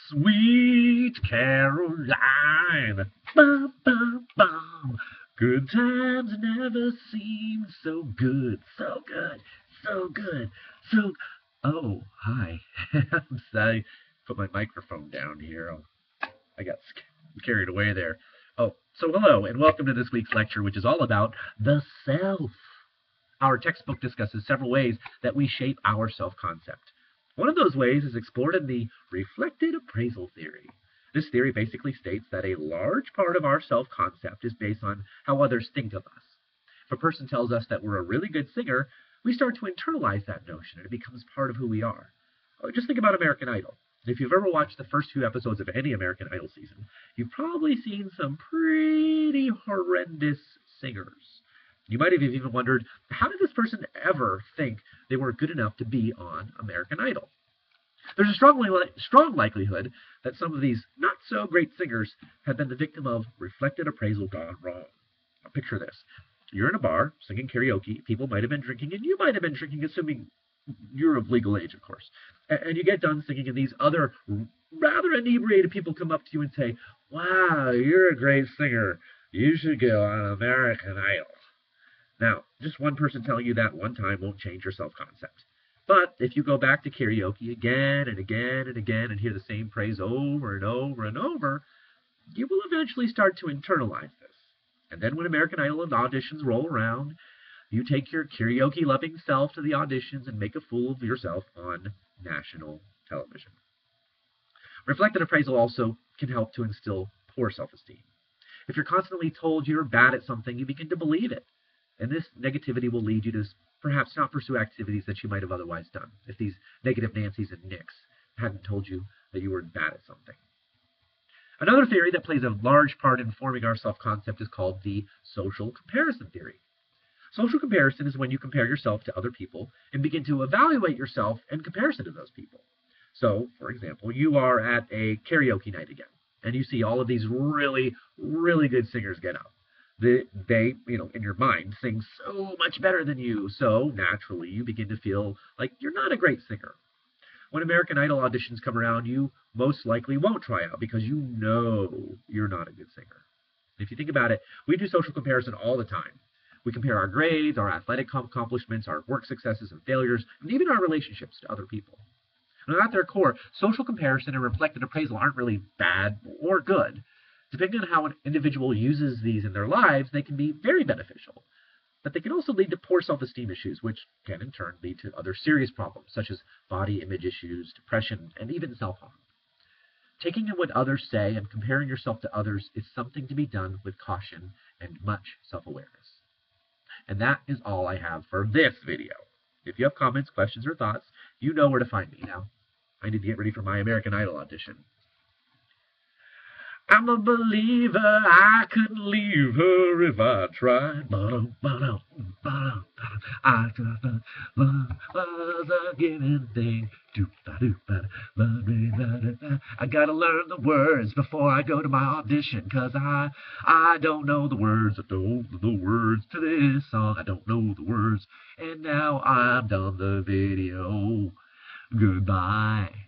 Sweet Caroline, bum, bum, bum. Good times never seemed so good, so good, so good, so. Oh, hi. I'm sorry. Put my microphone down here. I got carried away there. Oh, so hello and welcome to this week's lecture, which is all about the self. Our textbook discusses several ways that we shape our self-concept. One of those ways is explored in the reflected appraisal theory. This theory basically states that a large part of our self-concept is based on how others think of us. If a person tells us that we're a really good singer, we start to internalize that notion and it becomes part of who we are. Just think about American Idol. If you've ever watched the first few episodes of any American Idol season, you've probably seen some pretty horrendous singers. You might have even wondered, how did this person ever think they were good enough to be on American Idol? There's a strong likelihood that some of these not-so-great singers have been the victim of reflected appraisal gone wrong. Now, picture this. You're in a bar singing karaoke. People might have been drinking, and you might have been drinking, assuming you're of legal age, of course. And you get done singing, and these other rather inebriated people come up to you and say, "Wow, you're a great singer. You should go on American Idol." Now, just one person telling you that one time won't change your self-concept. But if you go back to karaoke again and again and again and hear the same praise over and over and over, you will eventually start to internalize this. And then when American Idol and auditions roll around, you take your karaoke-loving self to the auditions and make a fool of yourself on national television. Reflected appraisal also can help to instill poor self-esteem. If you're constantly told you're bad at something, you begin to believe it. And this negativity will lead you to perhaps not pursue activities that you might have otherwise done if these negative Nancys and Nicks hadn't told you that you were bad at something. Another theory that plays a large part in forming our self-concept is called the social comparison theory. Social comparison is when you compare yourself to other people and begin to evaluate yourself in comparison to those people. So, for example, you are at a karaoke night again, and you see all of these really, really good singers get up. They, in your mind, sing so much better than you, so naturally you begin to feel like you're not a great singer. When American Idol auditions come around, you most likely won't try out because you know you're not a good singer. If you think about it, we do social comparison all the time. We compare our grades, our athletic accomplishments, our work successes and failures, and even our relationships to other people. And at their core, social comparison and reflected appraisal aren't really bad or good. Depending on how an individual uses these in their lives, they can be very beneficial. But they can also lead to poor self-esteem issues, which can in turn lead to other serious problems, such as body image issues, depression, and even self-harm. Taking in what others say and comparing yourself to others is something to be done with caution and much self-awareness. And that is all I have for this video. If you have comments, questions, or thoughts, you know where to find me. Now, I need to get ready for my American Idol audition. I'm a believer, I couldn't leave her if I tried. I just was a given thing. I gotta learn the words before I go to my audition, 'cause I don't know the words. I don't know the words to this song. I don't know the words. And now I'm done the video. Goodbye.